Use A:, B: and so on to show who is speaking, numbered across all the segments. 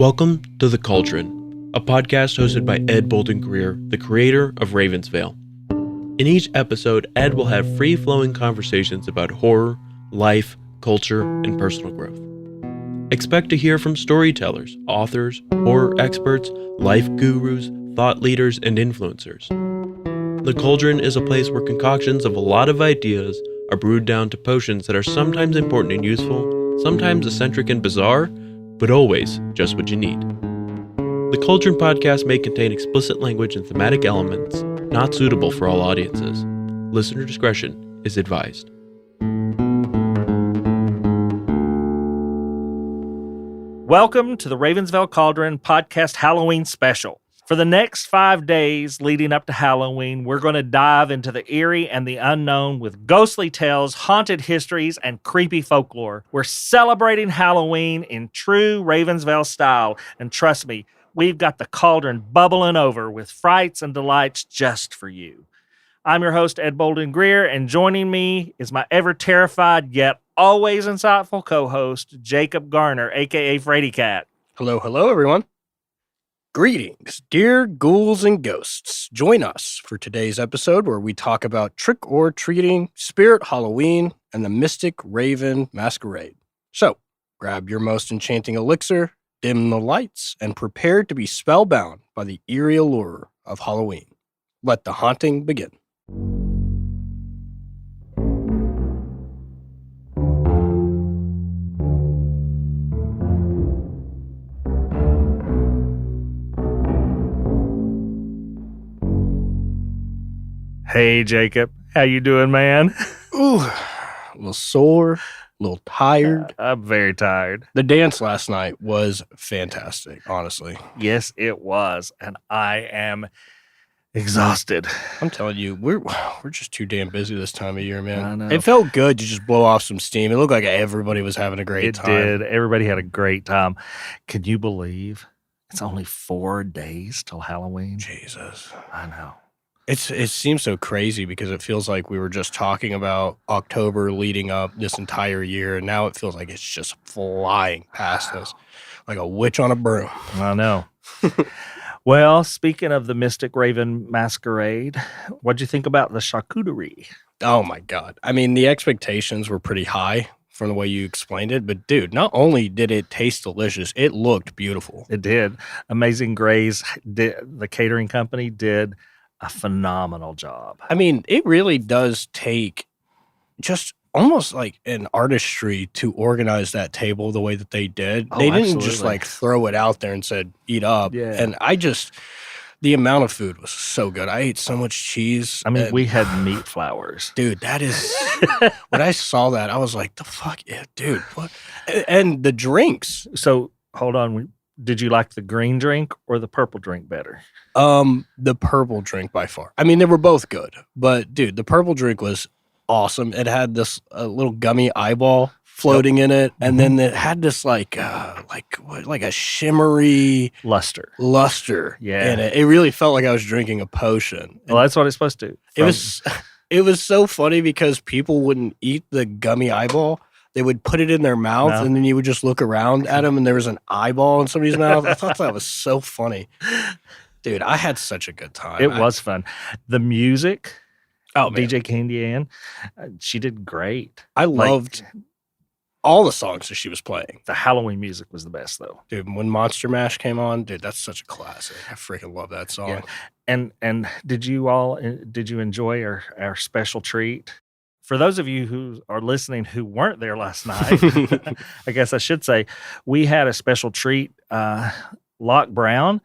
A: Welcome to The Cauldron, a podcast hosted by Ed Bolden-Greer, the creator of Ravens Vail. In each episode, Ed will have free-flowing conversations about horror, life, culture, and personal growth. Expect to hear from storytellers, authors, horror experts, life gurus, thought leaders, and influencers. The Cauldron is a place where concoctions of a lot of ideas are brewed down to potions that are sometimes important and useful, sometimes eccentric and bizarre, but always just what you need. The Cauldron Podcast may contain explicit language and thematic elements not suitable for all audiences. Listener discretion is advised.
B: Welcome to the Ravens Vail Cauldron Podcast Halloween Special. For the next 5 days leading up to Halloween, we're going to dive into the eerie and the unknown with ghostly tales, haunted histories, and creepy folklore. We're celebrating Halloween in true Ravens Vail style, and trust me, we've got the cauldron bubbling over with frights and delights just for you. I'm your host, Ed Bolden-Greer, and joining me is my ever-terrified yet always insightful co-host, Jacob Garner, a.k.a. Frady Cat.
C: Hello, everyone. Greetings, dear ghouls and ghosts. Join us for today's episode where we talk about trick-or-treating, spirit Halloween, and the mystic Raven Masquerade. So, grab your most enchanting elixir, dim the lights, and prepare to be spellbound by the eerie allure of Halloween. Let the haunting begin.
B: Hey, Jacob. How you doing, man?
C: Ooh, a little sore, a little tired.
B: I'm very tired.
C: The dance last night was fantastic, honestly.
B: Yes, it was, and I am exhausted.
C: I'm telling you, we're just too damn busy this time of year, man.
B: I know.
C: It felt good to just blow off some steam. It looked like everybody was having a great time.
B: It did. Everybody had a great time. Can you believe it's only 4 days till Halloween?
C: Jesus.
B: I know.
C: It seems so crazy because it feels like we were just talking about October leading up this entire year, and now it feels like it's just flying past us like a witch on a broom.
B: I know. Well, speaking of the Mystic Raven Masquerade, what'd you think about the charcuterie?
C: Oh, my God. I mean, the expectations were pretty high from the way you explained it, but dude, not only did it taste delicious, it looked beautiful.
B: It did. Amazing Grace, the catering company, did a phenomenal job.
C: I mean, it really does take just almost like an artistry to organize that table the way that they did.
B: Oh,
C: they didn't
B: absolutely.
C: just like throw it out there and said, eat up.
B: Yeah.
C: And the amount of food was so good. I ate so much cheese.
B: I mean, we had meat flowers.
C: Dude, that is, when I saw that, I was like, the fuck, dude, what? And the drinks.
B: So, hold on. Did you like the green drink or the purple drink better?
C: The purple drink by far. I mean, they were both good, but dude, the purple drink was awesome. It had this little gummy eyeball floating in it, and then it had this like a shimmery
B: luster.
C: Yeah, in it. It really felt like I was drinking a potion.
B: Well, that's what it's supposed to.
C: It was so funny because people wouldn't eat the gummy eyeball. They would put it in their mouth, and then you would just look around at them, and there was an eyeball in somebody's mouth. I thought that was so funny. Dude, I had such a good time.
B: It was fun. The music,
C: man.
B: DJ Candy Ann, she did great.
C: I loved all the songs that she was playing.
B: The Halloween music was the best, though.
C: Dude, when Monster Mash came on, dude, that's such a classic. I freaking love that song.
B: Yeah. And did you enjoy our special treat? For those of you who are listening who weren't there last night, I guess I should say, we had a special treat. Locke Brown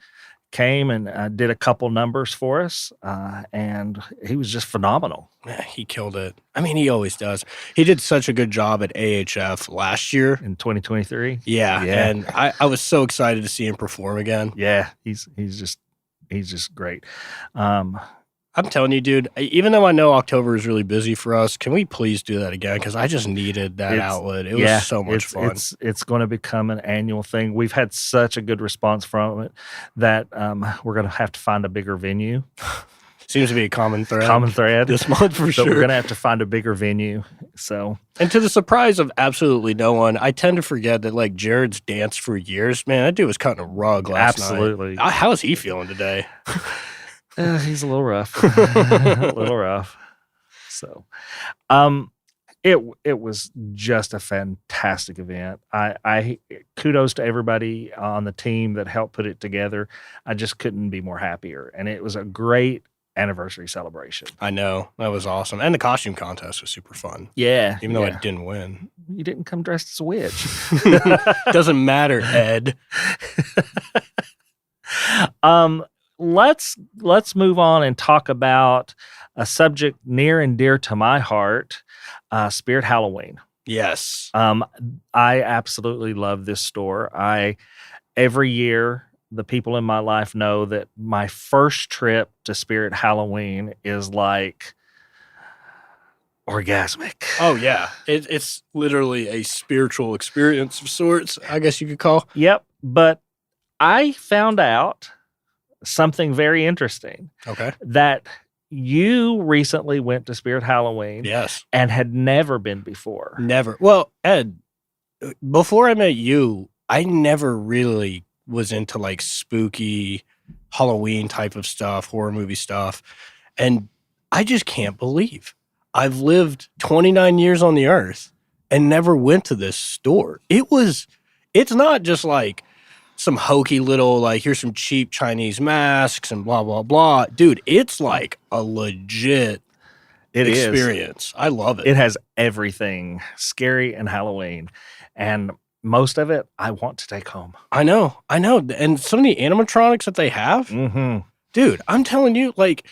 B: came and did a couple numbers for us, and he was just phenomenal.
C: Yeah, he killed it. I mean, he always does. He did such a good job at AHF last year.
B: In 2023?
C: Yeah. And I was so excited to see him perform again.
B: Yeah, he's just great.
C: I'm telling you, dude, even though I know October is really busy for us, can we please do that again? Because I just needed that outlet. It was so much fun.
B: It's going to become an annual thing. We've had such a good response from it that we're going to have to find a bigger venue.
C: Seems to be a common thread.
B: Common thread
C: this month for
B: So
C: sure.
B: we're gonna have to find a bigger venue. So,
C: And to the surprise of absolutely no one, I tend to forget that like Jared's danced for years. Man, that dude was cutting a rug last
B: absolutely,
C: night. How is he feeling today?
B: He's a little rough, a little rough. So, it was just a fantastic event. I kudos to everybody on the team that helped put it together. I just couldn't be more happier, and it was a great anniversary celebration.
C: I know. That was awesome. And the costume contest was super fun.
B: Yeah,
C: Even though I didn't win.
B: you didn't come dressed as a witch.
C: Doesn't matter, Ed.
B: Let's move on and talk about a subject near and dear to my heart, Spirit Halloween.
C: Yes.
B: I absolutely love this store. Every year, the people in my life know that my first trip to Spirit Halloween is like orgasmic.
C: Oh, yeah. It's literally a spiritual experience of sorts, I guess you could call.
B: Yep. But I found out something very interesting.
C: Okay.
B: That you recently went to Spirit Halloween.
C: Yes.
B: And had never been before.
C: Never. Well, Ed, before I met you, I never really was into like spooky Halloween type of stuff, horror movie stuff. And I just can't believe I've lived 29 years on the earth and never went to this store. It's not just like some hokey little, like, here's some cheap Chinese masks and blah, blah, blah. Dude, it's like a legit experience. I love it.
B: It has everything scary and Halloween. And most of it I want to take home.
C: I know. And some of the animatronics that they have, dude, I'm telling you, like,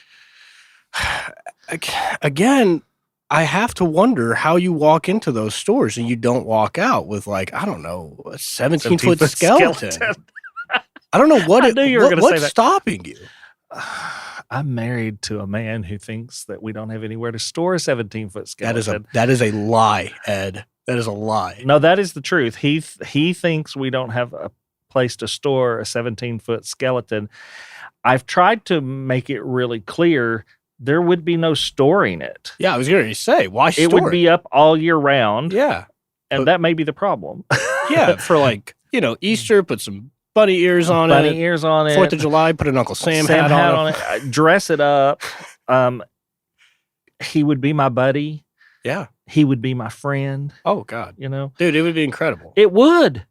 C: again, I have to wonder how you walk into those stores and you don't walk out with, like, I don't know, a 17-foot skeleton. I don't know
B: I knew you were going to say that.
C: What's stopping you?
B: I'm married to a man who thinks that we don't have anywhere to store a 17-foot skeleton.
C: That is a lie, Ed. That is a lie.
B: No, that is the truth. He thinks we don't have a place to store a 17-foot skeleton. I've tried to make it really clear there would be no storing it.
C: Yeah, I was going to say, why store it?
B: It would be up all year round.
C: Yeah.
B: And that may be to
C: Yeah, for like, Easter, put some bunny ears on it. 4th of July, put an Uncle Sam hat on
B: it. Dress it up. He would be my buddy.
C: Yeah.
B: He would be my friend.
C: Oh, God.
B: Dude,
C: it would be incredible.
B: It would.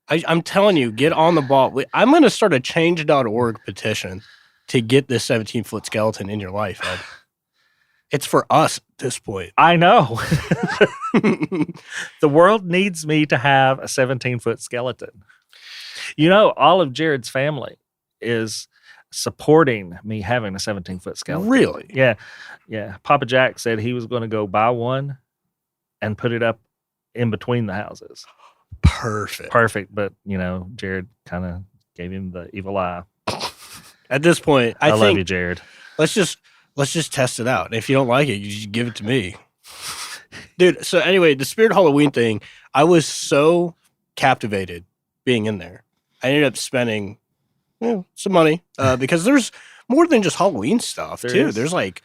C: I'm telling you, get on the ball. I'm going to start a change.org petition to get this 17-foot skeleton in your life, Ed. It's for us at this point.
B: I know. The world needs me to have a 17-foot skeleton. All of Jared's family is supporting me having a 17-foot skeleton.
C: Really?
B: Yeah. Yeah. Papa Jack said he was going to go buy one and put it up in between the houses.
C: Perfect.
B: But, Jared kind of gave him the evil eye.
C: At this point, I think,
B: love you, Jared.
C: Let's just test it out. And if you don't like it, you just give it to me. Dude, so anyway, the Spirit Halloween thing, I was so captivated being in there. I ended up spending some money because there's more than just Halloween stuff, too. There's like,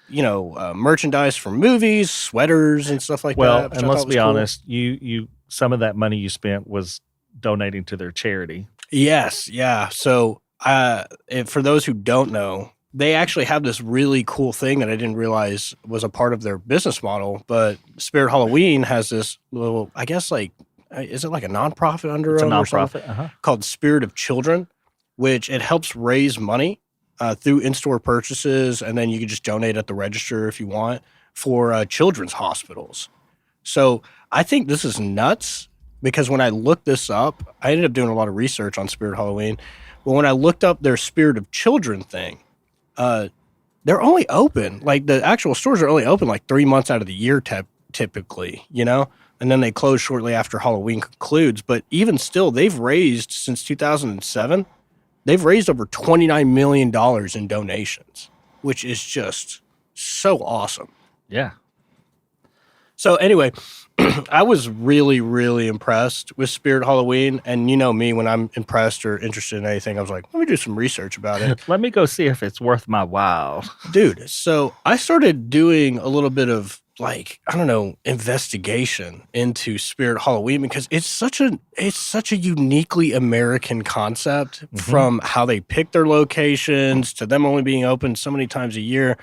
C: merchandise from movies, sweaters and stuff like that.
B: Well, and let's be honest, you some of that money you spent was donating to their charity.
C: Yes, yeah. So for those who don't know, they actually have this really cool thing that I didn't realize was a part of their business model. But Spirit Halloween has this little, I guess, like, is it like a nonprofit under them?
B: It's a nonprofit,
C: called Spirit of Children, which it helps raise money through in-store purchases, and then you can just donate at the register if you want for children's hospitals. So I think this is nuts because when I looked this up, I ended up doing a lot of research on Spirit Halloween. But when I looked up their Spirit of Children thing, they're only open, like the actual stores are only open like 3 months out of the year typically, and then they close shortly after Halloween concludes. But even still, they've raised since 2007, they've raised over $29 million in donations, which is just so awesome.
B: Yeah.
C: So anyway, I was really, really impressed with Spirit Halloween. And you know me, when I'm impressed or interested in anything, I was like, let me do some research about it.
B: Let me go see if it's worth my while.
C: Dude, so I started doing a little bit of investigation into Spirit Halloween because it's such a uniquely American concept from how they pick their locations to them only being open so many times a year.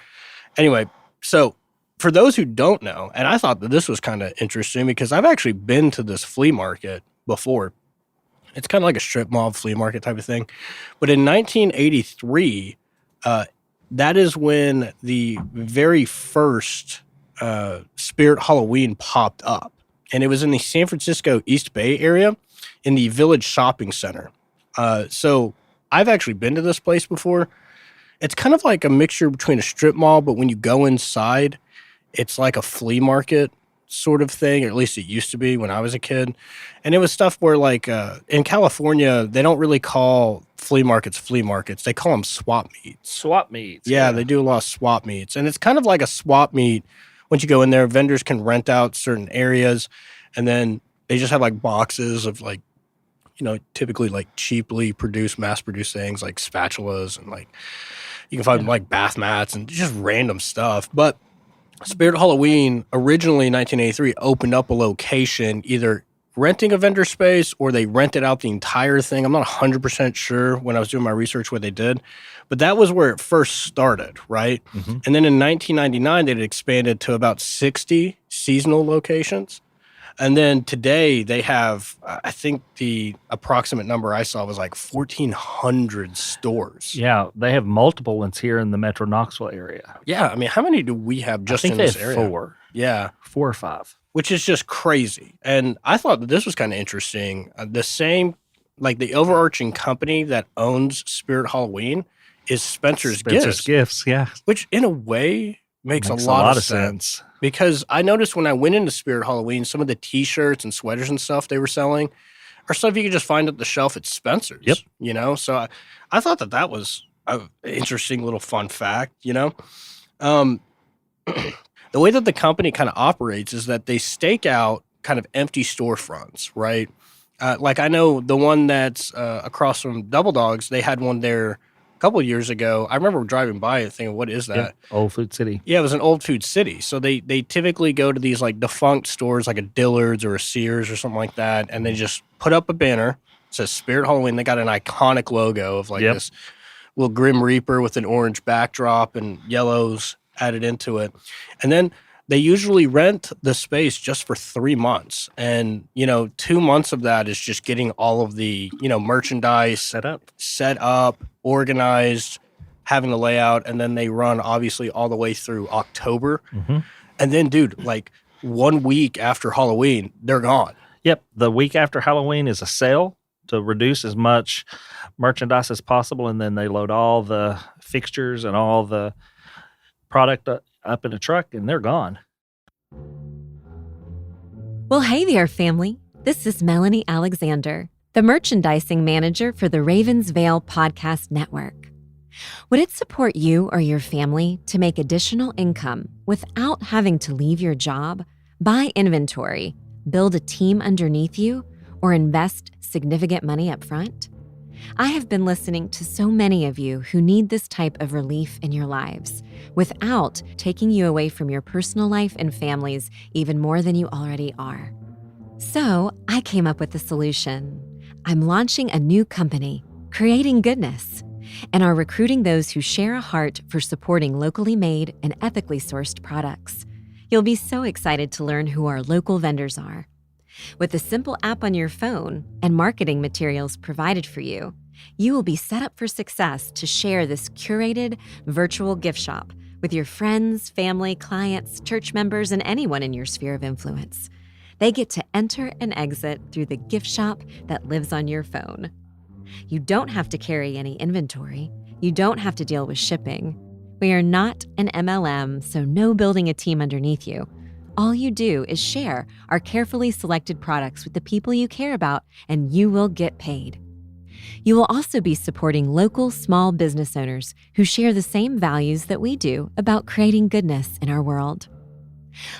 C: Anyway, so for those who don't know, and I thought that this was kind of interesting because I've actually been to this flea market before. It's kind of like a strip mall flea market type of thing. But in 1983, that is when the very first Spirit Halloween popped up. And it was in the San Francisco East Bay area in the Village Shopping Center. So I've actually been to this place before. It's kind of like a mixture between a strip mall, but when you go inside, it's like a flea market sort of thing, or at least it used to be when I was a kid. And it was stuff where like in California, they don't really call flea markets. They call them swap meets.
B: Swap meets.
C: Yeah, they do a lot of swap meets. And it's kind of like a swap meet. Once you go in there, vendors can rent out certain areas, and then they just have like boxes of like, typically like cheaply mass-produced things like spatulas and like you can find like bath mats and just random stuff. But Spirit Halloween originally in 1983 opened up a location, either renting a vendor space or they rented out the entire thing. I'm not 100% sure when I was doing my research what they did, but that was where it first started, right? And then in 1999, they expanded to about 60 seasonal locations. And then today they have, I think the approximate number I saw was like 1,400 stores.
B: Yeah, they have multiple ones here in the Metro Knoxville area.
C: Yeah, I mean, how many do we have just in this area?
B: 4.
C: Yeah.
B: 4 or 5.
C: Which is just crazy. And I thought that this was kind of interesting. The same, like the overarching company that owns Spirit Halloween is Spencer's
B: Gifts, yeah.
C: Which in a way makes a lot of sense. Because I noticed when I went into Spirit Halloween, some of the T-shirts and sweaters and stuff they were selling are stuff you could just find at the shelf at Spencer's.
B: Yep.
C: So I thought that was an interesting little fun fact, The way that the company kind of operates is that they stake out kind of empty storefronts, right? Like I know the one that's across from Double Dogs, they had one there a couple of years ago. I remember driving by it thinking, what is that?
B: Yep. Old Food City.
C: Yeah, it was an Old Food City. So they typically go to these like defunct stores like a Dillard's or a Sears or something like that, and they just put up a banner. It says Spirit Halloween. They got an iconic logo of like this little Grim Reaper with an orange backdrop and yellows added into it. And then they usually rent the space just for 3 months. And, 2 months of that is just getting all of the, merchandise set up, organized, having the layout. And then they run obviously all the way through October. And then, dude, like 1 week after Halloween, they're gone.
B: Yep. The week after Halloween is a sale to reduce as much merchandise as possible. And then they load all the fixtures and all the product up in a truck, and they're gone.
D: Well, hey there, family. This is Melanie Alexander, the merchandising manager for the Ravens Vail Podcast Network. Would it support you or your family to make additional income without having to leave your job, buy inventory, build a team underneath you, or invest significant money up front? I have been listening to so many of you who need this type of relief in your lives without taking you away from your personal life and families even more than you already are. So I came up with a solution. I'm launching a new company, Creating Goodness, and are recruiting those who share a heart for supporting locally made and ethically sourced products. You'll be so excited to learn who our local vendors are. With a simple app on your phone and marketing materials provided for you, you will be set up for success to share this curated virtual gift shop with your friends, family, clients, church members, and anyone in your sphere of influence. They get to enter and exit through the gift shop that lives on your phone. You don't have to carry any inventory. You don't have to deal with shipping. We are not an MLM, so no building a team underneath you. All you do is share our carefully selected products with the people you care about, and you will get paid. You will also be supporting local small business owners who share the same values that we do about creating goodness in our world.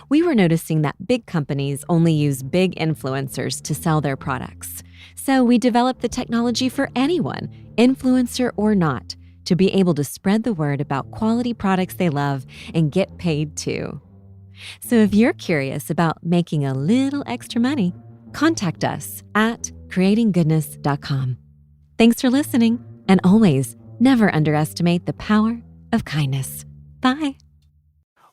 D: We were noticing that big companies only use big influencers to sell their products. So we developed the technology for anyone, influencer or not, to be able to spread the word about quality products they love and get paid too. So if you're curious about making a little extra money, contact us at creatinggoodness.com. Thanks for listening, and always never underestimate the power of kindness. Bye.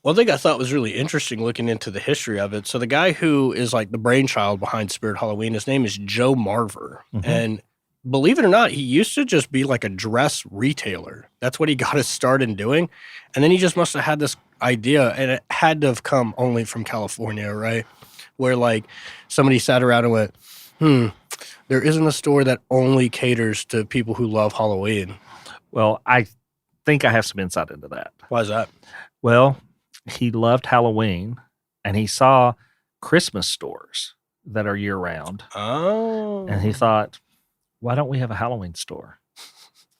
C: One thing I thought was really interesting looking into the history of it. So the guy who is like the brainchild behind Spirit Halloween, his name is Joe Marver.
B: Mm-hmm.
C: And believe it or not, he used to just be like a dress retailer. That's what he got his start in doing. And then he just must have had this idea, and it had to have come only from California, right? Where like somebody sat around and went, there isn't a store that only caters to people who love Halloween.
B: Well, I think I have some insight into that.
C: Why is that?
B: Well, he loved Halloween, and he saw Christmas stores that are year-round.
C: Oh.
B: And he thought, why don't we have a Halloween store?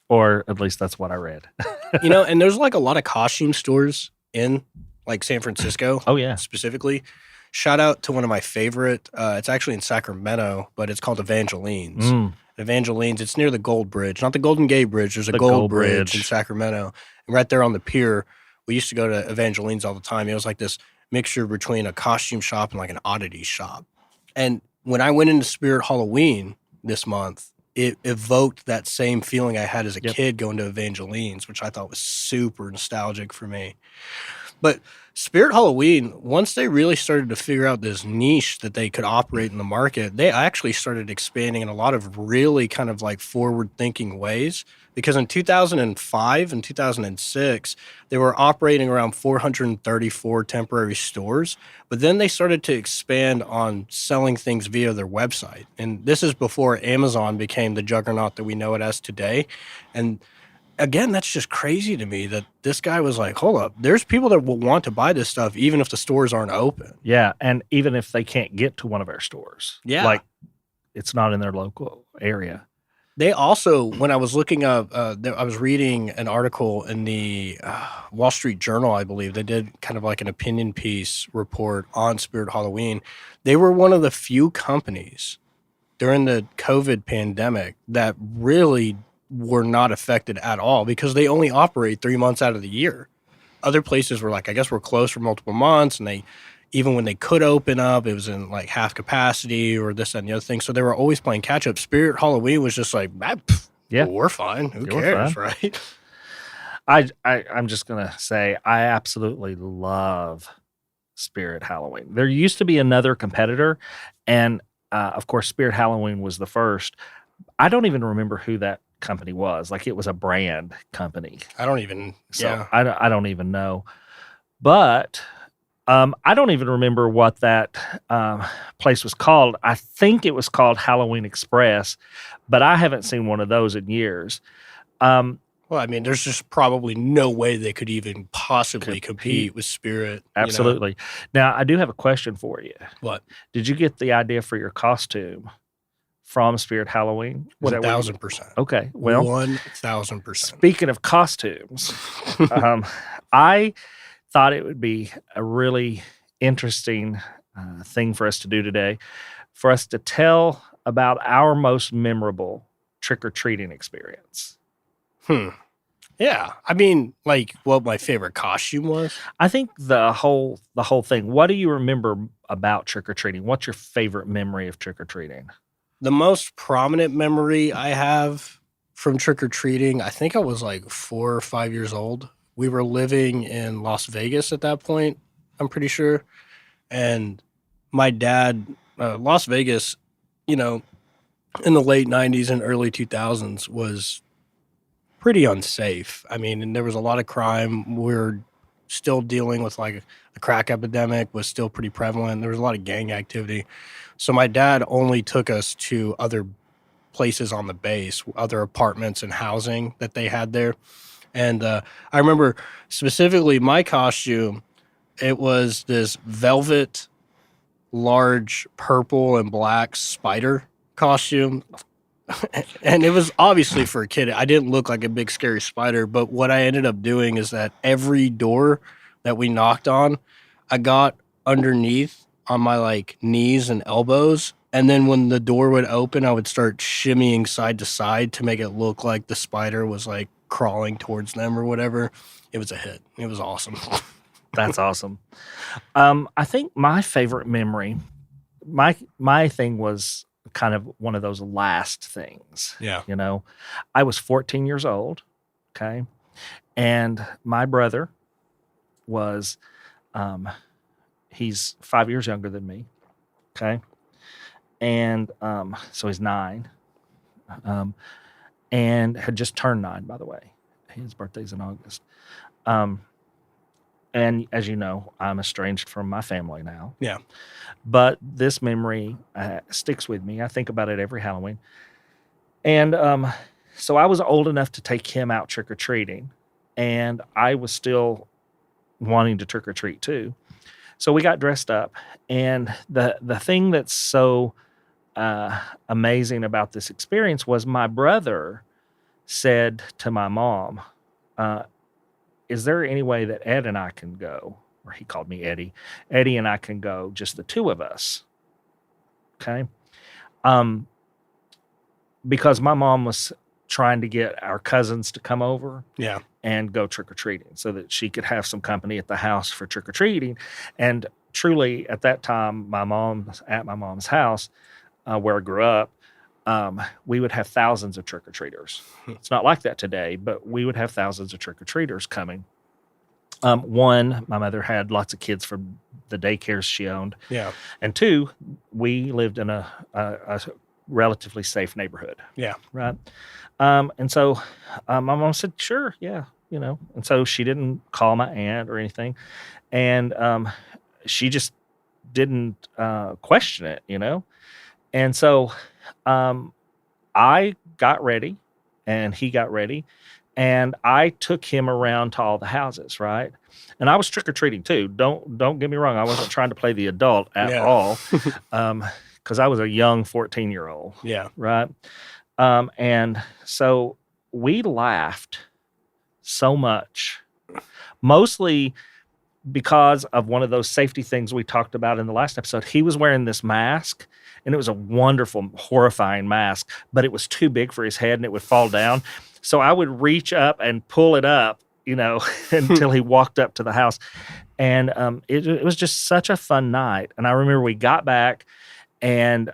B: Or at least that's what I read.
C: And there's like a lot of costume stores in like San Francisco.
B: Oh, yeah.
C: Specifically. Shout out to one of my favorite. It's actually in Sacramento, but it's called Evangeline's. Evangeline's, it's near the Gold Bridge. Not the Golden Gate Bridge. There's a Gold Bridge in Sacramento. And right there on the pier, we used to go to Evangeline's all the time. It was like this mixture between a costume shop and like an oddity shop. And when I went into Spirit Halloween this month, it evoked that same feeling I had as a kid going to Evangeline's, which I thought was super nostalgic for me. But Spirit Halloween, once they really started to figure out this niche that they could operate in the market, they actually started expanding in a lot of really kind of like forward-thinking ways. Because in 2005 and 2006, they were operating around 434 temporary stores. But then they started to expand on selling things via their website. And this is before Amazon became the juggernaut that we know it as today. And again, that's just crazy to me that this guy was like, hold up, there's people that will want to buy this stuff even if the stores aren't open.
B: Yeah, and even if they can't get to one of our stores.
C: Yeah.
B: Like, it's not in their local area.
C: They also, when I was looking up, I was reading an article in the Wall Street Journal, I believe. They did kind of like an opinion piece report on Spirit Halloween. They were one of the few companies during the COVID pandemic that really were not affected at all because they only operate 3 months out of the year. Other places were like, I guess we're closed for multiple months, and they, even when they could open up, it was in like half capacity or this and the other thing. So they were always playing catch up. Spirit Halloween was just like, we're fine. Who cares, right?
B: I'm just going to say I absolutely love Spirit Halloween. There used to be another competitor, and of course, Spirit Halloween was the first. I don't even remember who that company was. Like, it was a brand company.
C: I don't even,
B: I don't even know. But I don't even remember what that place was called. I think it was called Halloween Express, but I haven't seen one of those in years.
C: Well, I mean, there's just probably no way they could even possibly compete with Spirit.
B: Absolutely. Now, I do have a question for you.
C: What?
B: Did you get the idea for your costume from Spirit Halloween?
C: 1,000%.
B: Okay. Well,
C: 1,000%.
B: Speaking of costumes, I thought it would be a really interesting thing for us to do today, for us to tell about our most memorable trick-or-treating experience.
C: Yeah. I mean, like, what my favorite costume was?
B: I think the whole thing. What do you remember about trick-or-treating? What's your favorite memory of trick-or-treating?
C: The most prominent memory I have from trick-or-treating, I think I was like 4 or 5 years old. We were living in Las Vegas at that point, I'm pretty sure. And my dad, Las Vegas, in the late 90s and early 2000s was pretty unsafe. I mean, and there was a lot of crime. We're still dealing with like the crack epidemic was still pretty prevalent. There was a lot of gang activity. So my dad only took us to other places on the base, other apartments and housing that they had there. And I remember specifically my costume, it was this velvet, large purple and black spider costume. And it was obviously for a kid. I didn't look like a big scary spider, but what I ended up doing is that every door that we knocked on, I got underneath on my like knees and elbows. And then when the door would open, I would start shimmying side to side to make it look like the spider was like crawling towards them or whatever. It was a hit. It was awesome.
B: That's awesome. I think my favorite memory, my thing was kind of one of those last things.
C: Yeah.
B: You know, I was 14 years old. Okay. And my brother was, he's 5 years younger than me. Okay. And so he's 9. And had just turned 9, by the way. His birthday's in August. And as you know, I'm estranged from my family now.
C: Yeah.
B: But this memory sticks with me. I think about it every Halloween. And so I was old enough to take him out trick-or-treating. And I was still wanting to trick-or-treat too. So we got dressed up. And the thing that's so amazing about this experience was my brother said to my mom, is there any way that Ed and I can go? Or he called me Eddie. Eddie and I can go, just the two of us. Okay. Because my mom was trying to get our cousins to come over.
C: Yeah.
B: And go trick-or-treating so that she could have some company at the house for trick-or-treating. And truly, at that time, at my mom's house, where I grew up, we would have thousands of trick-or-treaters. It's not like that today, but we would have thousands of trick-or-treaters coming. One, my mother had lots of kids from the daycares she owned.
C: Yeah.
B: And 2, we lived in a relatively safe neighborhood.
C: Yeah.
B: Right. And so my mom said, sure, yeah, you know. And so she didn't call my aunt or anything. And she just didn't question it, you know. And so I got ready and he got ready. And I took him around to all the houses, right? And I was trick-or-treating too. Don't get me wrong. I wasn't trying to play the adult at all. Because I was a young 14-year-old.
C: Yeah.
B: Right? And so we laughed so much, mostly because of one of those safety things we talked about in the last episode. He was wearing this mask, and it was a wonderful, horrifying mask, but it was too big for his head, and it would fall down. So I would reach up and pull it up, you know, until he walked up to the house. And it was just such a fun night. And I remember we got back, and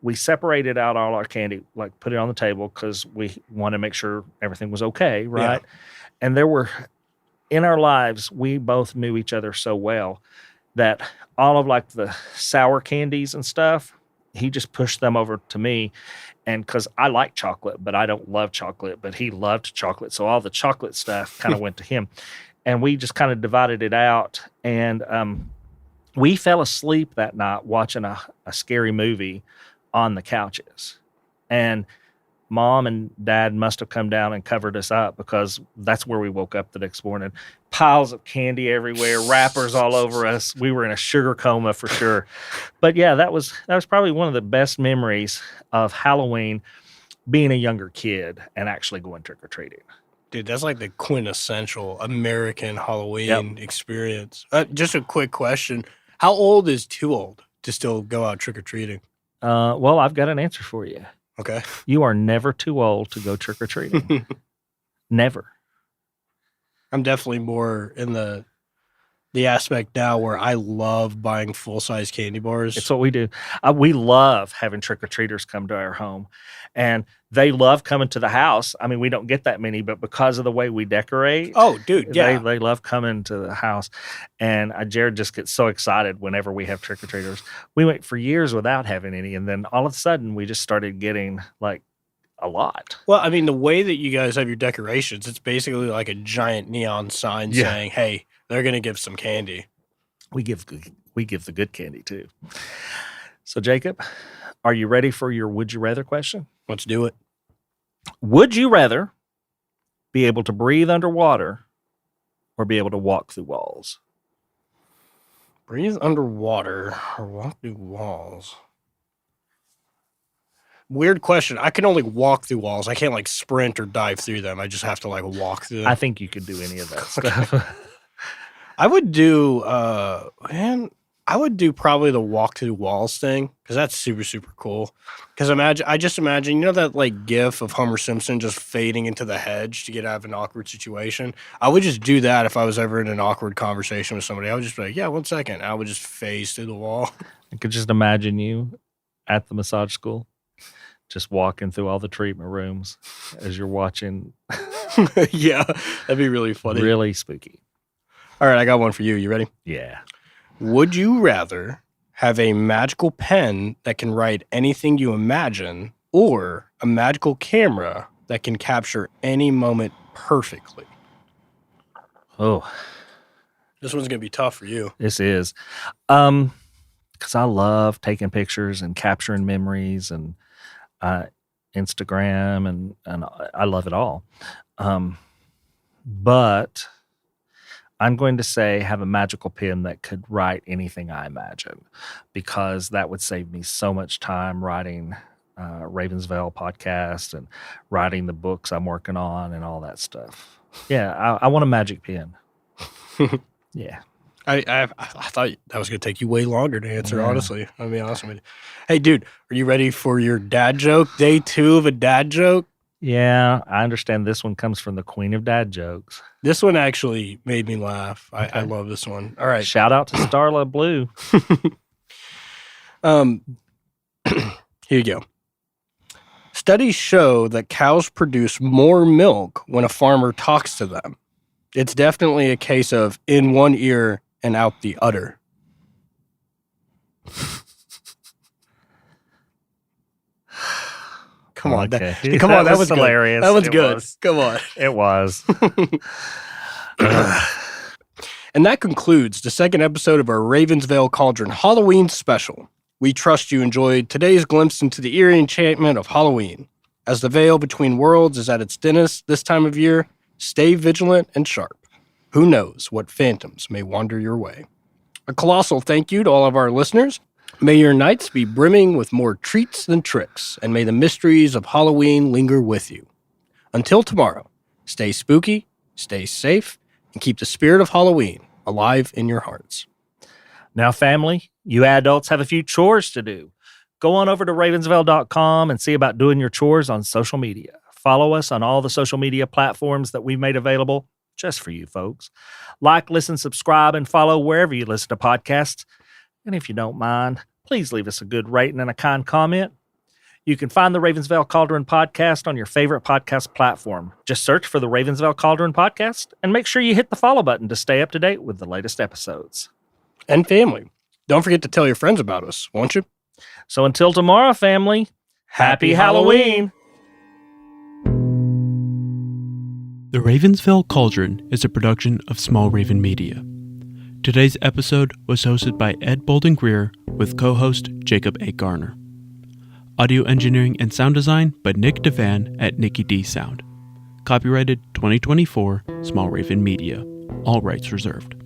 B: we separated out all our candy, like put it on the table because we wanted to make sure everything was okay, right? Yeah. And there were, in our lives, we both knew each other so well that all of like the sour candies and stuff, he just pushed them over to me. And because I like chocolate, but I don't love chocolate, but he loved chocolate. So all the chocolate stuff kind of went to him. And we just kind of divided it out. And we fell asleep that night watching a scary movie on the couches. And Mom and Dad must have come down and covered us up because that's where we woke up the next morning. Piles of candy everywhere, wrappers all over us. We were in a sugar coma for sure. But yeah, that was probably one of the best memories of Halloween, being a younger kid and actually going trick-or-treating.
C: Dude, that's like the quintessential American Halloween experience. Just a quick question. How old is too old to still go out trick-or-treating?
B: Well, I've got an answer for you.
C: Okay.
B: You are never too old to go trick-or-treating. Never.
C: I'm definitely more in the aspect now where I love buying full-size candy bars.
B: It's what we do. We love having trick-or-treaters come to our home. And they love coming to the house. I mean, we don't get that many, but because of the way we decorate.
C: Oh, dude, yeah.
B: They love coming to the house. And Jared just gets so excited whenever we have trick-or-treaters. We went for years without having any. And then all of a sudden, we just started getting like a lot.
C: Well, I mean, the way that you guys have your decorations, it's basically like a giant neon sign saying, hey, they're going to give some candy.
B: We give the good candy too. So, Jacob, are you ready for your would you rather question?
C: Let's do it.
B: Would you rather be able to breathe underwater or be able to walk through walls?
C: Breathe underwater or walk through walls? Weird question. I can only walk through walls. I can't like sprint or dive through them. I just have to like walk through them.
B: I think you could do any of that stuff.
C: I would do, man, I would do probably the walk through walls thing because that's super, super cool. Because I just imagine, you know that like gif of Homer Simpson just fading into the hedge to get out of an awkward situation? I would just do that if I was ever in an awkward conversation with somebody. I would just be like, yeah, 1 second. I would just phase through the wall.
B: I could just imagine you at the massage school, just walking through all the treatment rooms as you're watching.
C: Yeah, that'd be really funny.
B: Really spooky.
C: All right, I got one for you. You ready?
B: Yeah.
C: Would you rather have a magical pen that can write anything you imagine or a magical camera that can capture any moment perfectly?
B: Oh,
C: This one's going to be tough for you.
B: this is. Because I love taking pictures and capturing memories and Instagram and I love it all. But I'm going to say have a magical pen that could write anything I imagine, because that would save me so much time writing Ravens Vail Podcast and writing the books I'm working on and all that stuff. Yeah, I want a magic pen. Yeah.
C: I thought that was going to take you way longer to answer,
B: Yeah.
C: honestly. I'll be honest with you. Hey, dude, are you ready for your dad joke? Day 2 of a dad joke?
B: Yeah, I understand this one comes from the queen of dad jokes.
C: This one actually made me laugh. I
B: Okay.
C: love this one. All right.
B: Shout out to Starla Blue.
C: Here you go. Studies show that cows produce more milk when a farmer talks to them. It's definitely a case of in one ear and out the udder. Come on.
B: Okay.
C: Come on. That was good.
B: hilarious.
C: That was
B: It
C: good.
B: was.
C: Come on.
B: It was.
C: And that concludes the second episode of our Ravens Vail Cauldron Halloween special. We trust you enjoyed today's glimpse into the eerie enchantment of Halloween. As the veil between worlds is at its thinnest this time of year, stay vigilant and sharp. Who knows what phantoms may wander your way. A colossal thank you to all of our listeners. May your nights be brimming with more treats than tricks, and may the mysteries of Halloween linger with you. Until tomorrow, stay spooky, stay safe, and keep the spirit of Halloween alive in your hearts.
B: Now, family, you adults have a few chores to do. Go on over to ravensvail.com and see about doing your chores on social media. Follow us on all the social media platforms that we've made available just for you folks. Like, listen, subscribe, and follow wherever you listen to podcasts. And if you don't mind, please leave us a good rating and a kind comment. You can find the Ravens Vail Cauldron Podcast on your favorite podcast platform. Just search for the Ravens Vail Cauldron Podcast and make sure you hit the follow button to stay up to date with the latest episodes.
C: And family, don't forget to tell your friends about us, won't you?
B: So until tomorrow, family, happy Halloween!
A: The Ravens Vail Cauldron is a production of Small Raven Media. Today's episode was hosted by Ed Bolden-Greer with co-host Jacob Garner. Audio engineering and sound design by Nick Devan at Nicky D Sound. Copyrighted 2024, Small Raven Media. All rights reserved.